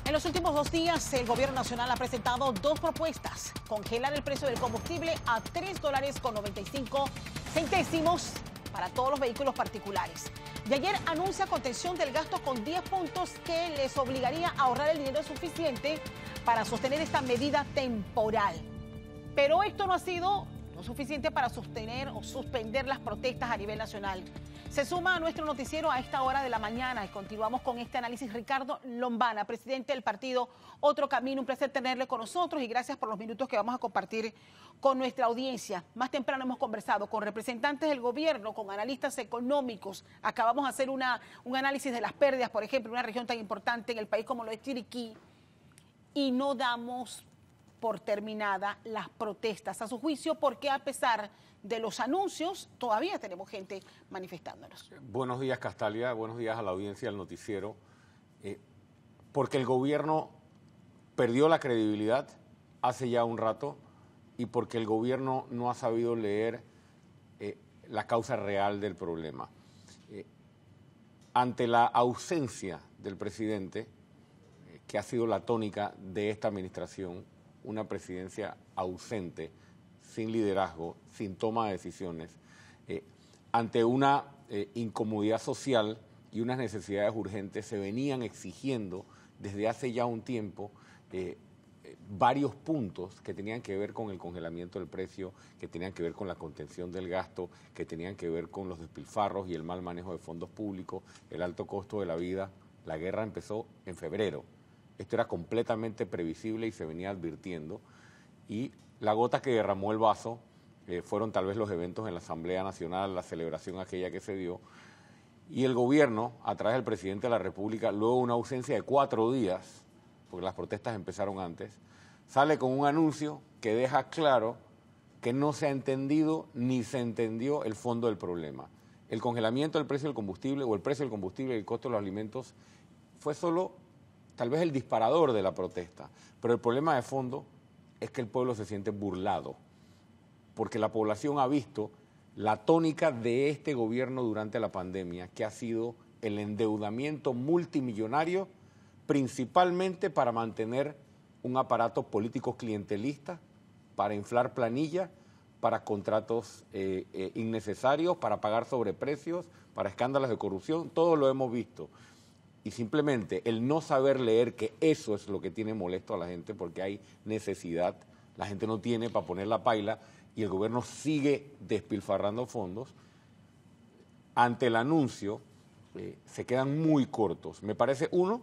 En los últimos 2 días, el gobierno nacional ha presentado 2 propuestas. Congelar el precio del combustible a $3.95 para todos los vehículos particulares. De ayer anuncia contención del gasto con 10 puntos que les obligaría a ahorrar el dinero suficiente para sostener esta medida temporal. Pero esto no ha sido lo suficiente para sostener o suspender las protestas a nivel nacional. Se suma a nuestro noticiero a esta hora de la mañana y continuamos con este análisis. Ricardo Lombana, presidente del partido Otro Camino. Un placer tenerle con nosotros y gracias por los minutos que vamos a compartir con nuestra audiencia. Más temprano hemos conversado con representantes del gobierno, con analistas económicos. Acabamos de hacer un análisis de las pérdidas, por ejemplo, en una región tan importante en el país como lo es Chiriquí, y no damos por terminada las protestas. A su juicio, ¿por qué a pesar de los anuncios todavía tenemos gente manifestándonos? Buenos días, Castalia. Buenos días a la audiencia del noticiero. Porque el gobierno perdió la credibilidad hace ya un rato y porque el gobierno no ha sabido leer la causa real del problema. Ante la ausencia del presidente, que ha sido la tónica de esta administración, una presidencia ausente, sin liderazgo, sin toma de decisiones, ante una incomodidad social y unas necesidades urgentes, se venían exigiendo desde hace ya un tiempo varios puntos que tenían que ver con el congelamiento del precio, que tenían que ver con la contención del gasto, que tenían que ver con los despilfarros y el mal manejo de fondos públicos, el alto costo de la vida. La guerra empezó en febrero. Esto era completamente previsible y se venía advirtiendo. Y la gota que derramó el vaso fueron tal vez los eventos en la Asamblea Nacional, la celebración aquella que se dio. Y el gobierno, a través del presidente de la República, luego de una ausencia de 4 días, porque las protestas empezaron antes, sale con un anuncio que deja claro que no se ha entendido ni se entendió el fondo del problema. El congelamiento del precio del combustible o el precio del combustible y el costo de los alimentos fue solo tal vez el disparador de la protesta, pero el problema de fondo es que el pueblo se siente burlado, porque la población ha visto la tónica de este gobierno durante la pandemia, que ha sido el endeudamiento multimillonario, principalmente para mantener un aparato político clientelista, para inflar planillas, para contratos innecesarios, para pagar sobreprecios, para escándalos de corrupción. Todo lo hemos visto. Y simplemente el no saber leer, que eso es lo que tiene molesto a la gente, porque hay necesidad, la gente no tiene para poner la paila y el gobierno sigue despilfarrando fondos. Ante el anuncio se quedan muy cortos. Me parece, uno,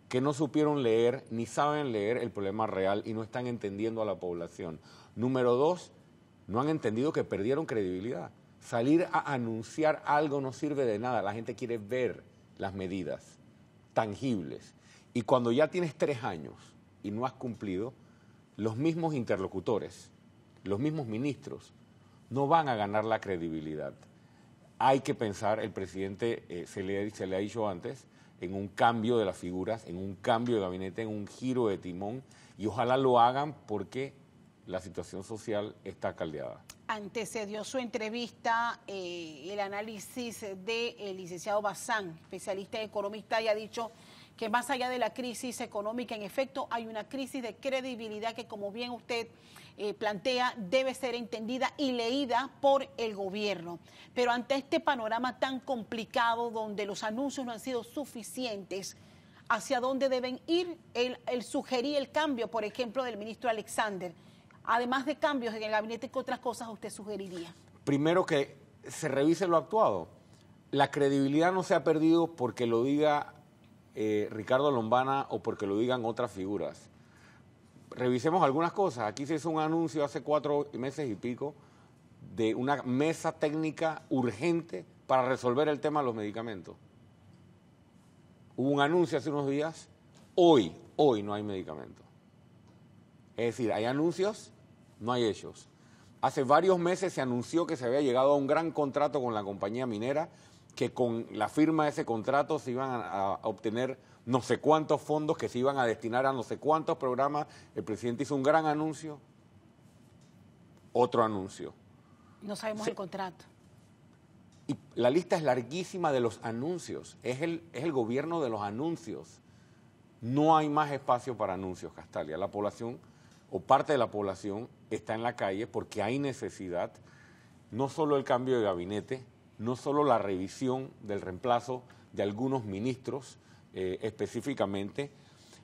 que no supieron leer ni saben leer el problema real y no están entendiendo a la población. Número 2, no han entendido que perdieron credibilidad. Salir a anunciar algo no sirve de nada, la gente quiere ver las medidas tangibles. Y cuando ya tienes 3 años y no has cumplido, los mismos interlocutores, los mismos ministros, no van a ganar la credibilidad. Hay que pensar, el presidente se le ha dicho antes, en un cambio de las figuras, en un cambio de gabinete, en un giro de timón, y ojalá lo hagan porque la situación social está caldeada. Antecedió su entrevista el análisis del licenciado Bazán, especialista economista, y ha dicho que más allá de la crisis económica, en efecto, hay una crisis de credibilidad que, como bien usted plantea, debe ser entendida y leída por el gobierno. Pero ante este panorama tan complicado, donde los anuncios no han sido suficientes, ¿hacia dónde deben ir? Él sugería el cambio, por ejemplo, del ministro Alexander. Además de cambios en el gabinete, ¿qué otras cosas usted sugeriría? Primero, que se revise lo actuado. La credibilidad no se ha perdido porque lo diga Ricardo Lombana o porque lo digan otras figuras. Revisemos algunas cosas. Aquí se hizo un anuncio hace 4 meses y pico de una mesa técnica urgente para resolver el tema de los medicamentos. Hubo un anuncio hace unos días, hoy no hay medicamentos. Es decir, hay anuncios, no hay hechos. Hace varios meses se anunció que se había llegado a un gran contrato con la compañía minera, que con la firma de ese contrato se iban a obtener no sé cuántos fondos que se iban a destinar a no sé cuántos programas. El presidente hizo un gran anuncio, otro anuncio. No sabemos el contrato. Y la lista es larguísima de los anuncios. Es el gobierno de los anuncios. No hay más espacio para anuncios, Castalia. La población o parte de la población está en la calle porque hay necesidad, no solo el cambio de gabinete, no solo la revisión del reemplazo de algunos ministros específicamente,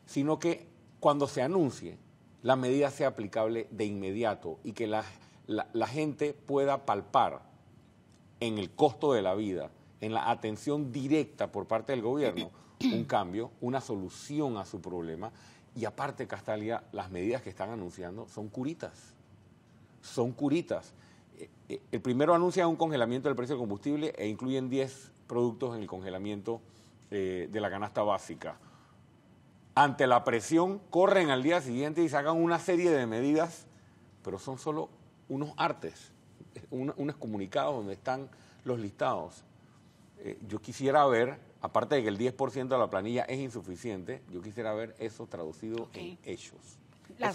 sino que cuando se anuncie, la medida sea aplicable de inmediato y que la gente pueda palpar en el costo de la vida, en la atención directa por parte del gobierno, un cambio, una solución a su problema. Y aparte, Castalia, las medidas que están anunciando son curitas. Son curitas. El primero anuncia un congelamiento del precio del combustible e incluyen 10 productos en el congelamiento de la canasta básica. Ante la presión, corren al día siguiente y sacan una serie de medidas, pero son solo unos artes, unos comunicados donde están los listados. Yo quisiera ver, aparte de que el 10% de la planilla es insuficiente, yo quisiera ver eso traducido en hechos. La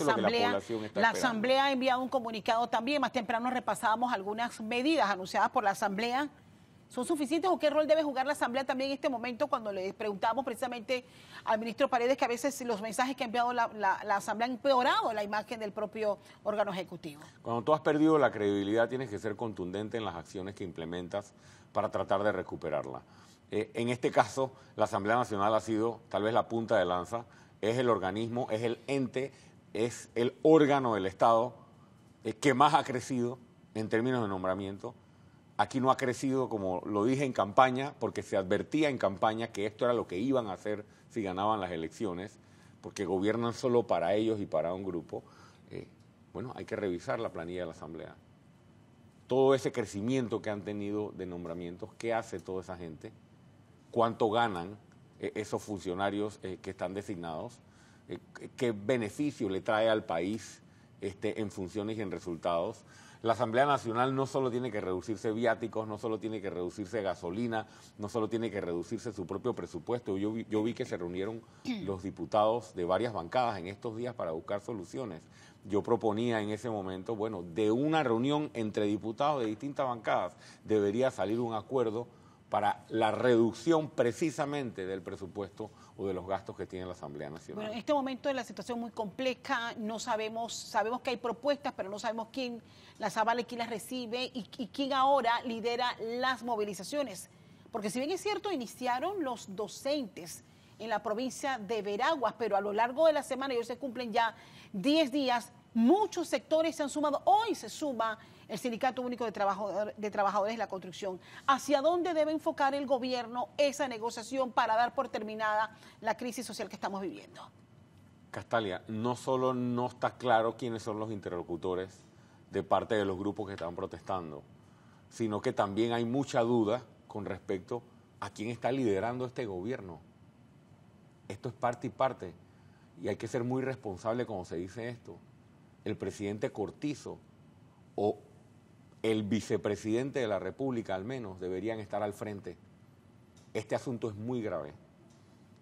Asamblea ha enviado un comunicado también. Más temprano repasábamos algunas medidas anunciadas por la Asamblea. ¿Son suficientes o qué rol debe jugar la Asamblea también en este momento cuando le preguntamos precisamente al ministro Paredes que a veces los mensajes que ha enviado la Asamblea han empeorado la imagen del propio órgano ejecutivo? Cuando tú has perdido la credibilidad tienes que ser contundente en las acciones que implementas para tratar de recuperarla. En este caso, la Asamblea Nacional ha sido tal vez la punta de lanza, es el organismo, es el ente, es el órgano del Estado que más ha crecido en términos de nombramiento. Aquí no ha crecido, como lo dije en campaña, porque se advertía en campaña que esto era lo que iban a hacer si ganaban las elecciones, porque gobiernan solo para ellos y para un grupo. Bueno, hay que revisar la planilla de la Asamblea. Todo ese crecimiento que han tenido de nombramientos, ¿qué hace toda esa gente? ¿Cuánto ganan esos funcionarios que están designados? ¿Qué beneficio le trae al país en funciones y en resultados? La Asamblea Nacional no solo tiene que reducirse viáticos, no solo tiene que reducirse gasolina, no solo tiene que reducirse su propio presupuesto. Yo vi que se reunieron los diputados de varias bancadas en estos días para buscar soluciones. Yo proponía en ese momento, bueno, de una reunión entre diputados de distintas bancadas debería salir un acuerdo para la reducción precisamente del presupuesto o de los gastos que tiene la Asamblea Nacional. Bueno, en este momento la situación es muy compleja, no sabemos que hay propuestas, pero no sabemos quién las avala y quién las recibe y quién ahora lidera las movilizaciones. Porque si bien es cierto, iniciaron los docentes en la provincia de Veraguas, pero a lo largo de la semana, y hoy se cumplen ya 10 días, muchos sectores se han sumado. Hoy se suma el Sindicato Único de Trabajadores de la Construcción. ¿Hacia dónde debe enfocar el gobierno esa negociación para dar por terminada la crisis social que estamos viviendo? Castalia, no solo no está claro quiénes son los interlocutores de parte de los grupos que están protestando, sino que también hay mucha duda con respecto a quién está liderando este gobierno. Esto es parte y parte, y hay que ser muy responsable cuando se dice esto. El presidente Cortizo o el vicepresidente de la República, al menos, deberían estar al frente. Este asunto es muy grave.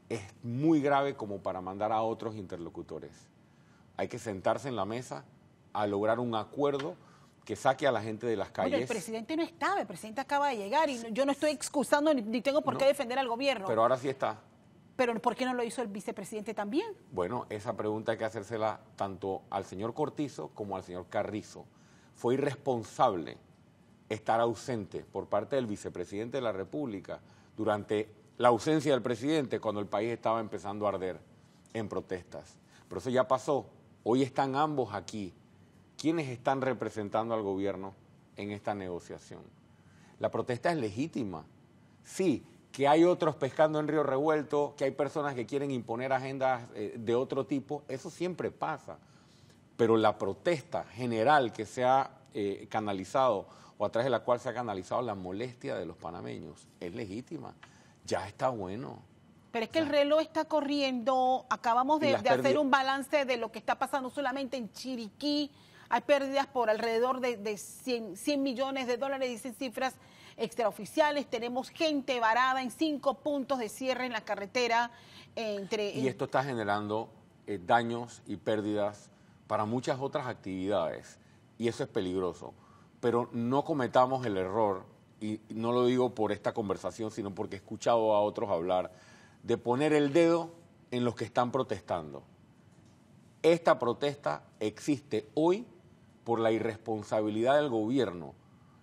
Es muy grave como para mandar a otros interlocutores. Hay que sentarse en la mesa a lograr un acuerdo que saque a la gente de las calles. Bueno, el presidente no estaba, el presidente acaba de llegar y yo no estoy excusando ni tengo por qué defender al gobierno. Pero ahora sí está. ¿Pero por qué no lo hizo el vicepresidente también? Bueno, esa pregunta hay que hacérsela tanto al señor Cortizo como al señor Carrizo. Fue irresponsable estar ausente por parte del vicepresidente de la República durante la ausencia del presidente cuando el país estaba empezando a arder en protestas. Pero eso ya pasó. Hoy están ambos aquí. ¿Quiénes están representando al gobierno en esta negociación? La protesta es legítima. Sí, que hay otros pescando en río revuelto, que hay personas que quieren imponer agendas de otro tipo, eso siempre pasa. Pero la protesta general que se ha canalizado o a través de la cual se ha canalizado la molestia de los panameños es legítima. Ya está bueno. Pero es que el reloj está corriendo, acabamos de hacer un balance de lo que está pasando solamente en Chiriquí. Hay pérdidas por alrededor de 100 millones de dólares, dicen cifras extraoficiales. Tenemos gente varada en 5 puntos de cierre en la carretera. Y esto está generando daños y pérdidas para muchas otras actividades. Y eso es peligroso. Pero no cometamos el error, y no lo digo por esta conversación, sino porque he escuchado a otros hablar, de poner el dedo en los que están protestando. Esta protesta existe hoy por la irresponsabilidad del gobierno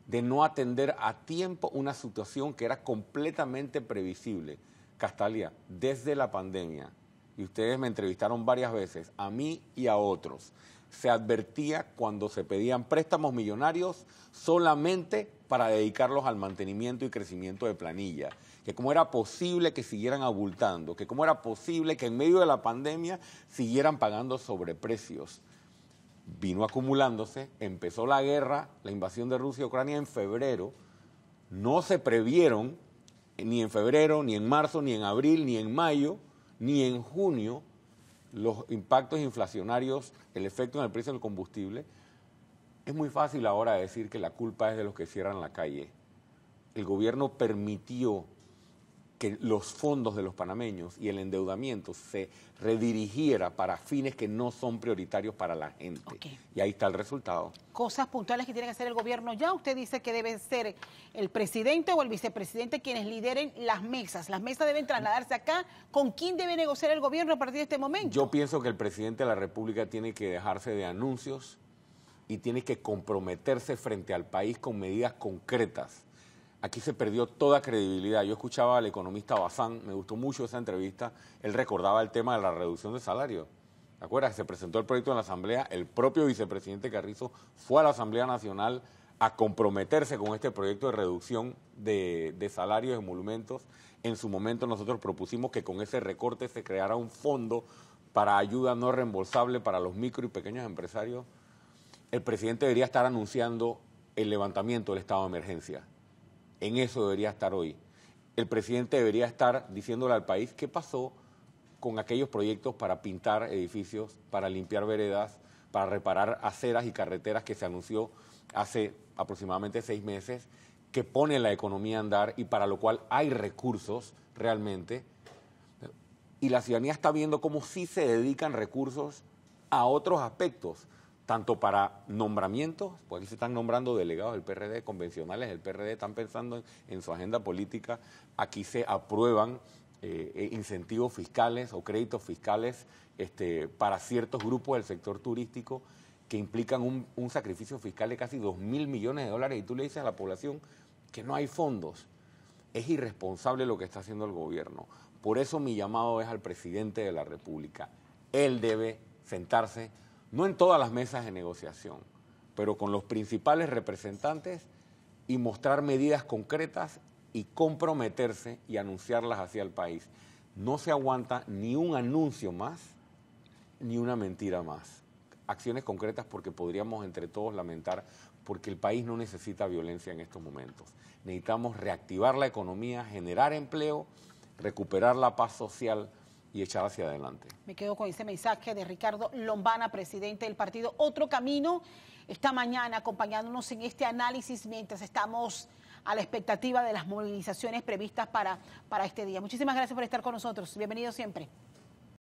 de no atender a tiempo una situación que era completamente previsible. Castalia, desde la pandemia, y ustedes me entrevistaron varias veces, a mí y a otros, se advertía cuando se pedían préstamos millonarios solamente para dedicarlos al mantenimiento y crecimiento de planilla, que cómo era posible que siguieran abultando, que cómo era posible que en medio de la pandemia siguieran pagando sobreprecios. Vino acumulándose, empezó la guerra, la invasión de Rusia a Ucrania en febrero, no se previeron ni en febrero, ni en marzo, ni en abril, ni en mayo, ni en junio los impactos inflacionarios, el efecto en el precio del combustible. Es muy fácil ahora decir que la culpa es de los que cierran la calle. El gobierno permitió que los fondos de los panameños y el endeudamiento se redirigiera para fines que no son prioritarios para la gente. Okay. Y ahí está el resultado. Cosas puntuales que tiene que hacer el gobierno ya. Usted dice que debe ser el presidente o el vicepresidente quienes lideren las mesas. Las mesas deben trasladarse acá. ¿Con quién debe negociar el gobierno a partir de este momento? Yo pienso que el presidente de la República tiene que dejarse de anuncios y tiene que comprometerse frente al país con medidas concretas. Aquí se perdió toda credibilidad. Yo escuchaba al economista Bazán, me gustó mucho esa entrevista, él recordaba el tema de la reducción de salario. ¿Te acuerdas? Se presentó el proyecto en la Asamblea, el propio vicepresidente Carrizo fue a la Asamblea Nacional a comprometerse con este proyecto de reducción de salarios, de emolumentos. En su momento nosotros propusimos que con ese recorte se creara un fondo para ayuda no reembolsable para los micro y pequeños empresarios. El presidente debería estar anunciando el levantamiento del estado de emergencia. En eso debería estar hoy. El presidente debería estar diciéndole al país qué pasó con aquellos proyectos para pintar edificios, para limpiar veredas, para reparar aceras y carreteras que se anunció hace aproximadamente 6 meses, que pone la economía a andar y para lo cual hay recursos realmente. Y la ciudadanía está viendo cómo sí se dedican recursos a otros aspectos, tanto para nombramientos, pues aquí se están nombrando delegados del PRD, convencionales del PRD, están pensando en su agenda política, aquí se aprueban incentivos fiscales o créditos fiscales para ciertos grupos del sector turístico que implican un sacrificio fiscal de casi 2.000 millones de dólares y tú le dices a la población que no hay fondos. Es irresponsable lo que está haciendo el gobierno. Por eso mi llamado es al presidente de la República. Él debe sentarse, no en todas las mesas de negociación, pero con los principales representantes y mostrar medidas concretas y comprometerse y anunciarlas hacia el país. No se aguanta ni un anuncio más, ni una mentira más. Acciones concretas porque podríamos entre todos lamentar, porque el país no necesita violencia en estos momentos. Necesitamos reactivar la economía, generar empleo, recuperar la paz social y echar hacia adelante. Me quedo con ese mensaje de Ricardo Lombana, presidente del partido Otro Camino, esta mañana acompañándonos en este análisis mientras estamos a la expectativa de las movilizaciones previstas para este día. Muchísimas gracias por estar con nosotros. Bienvenido siempre.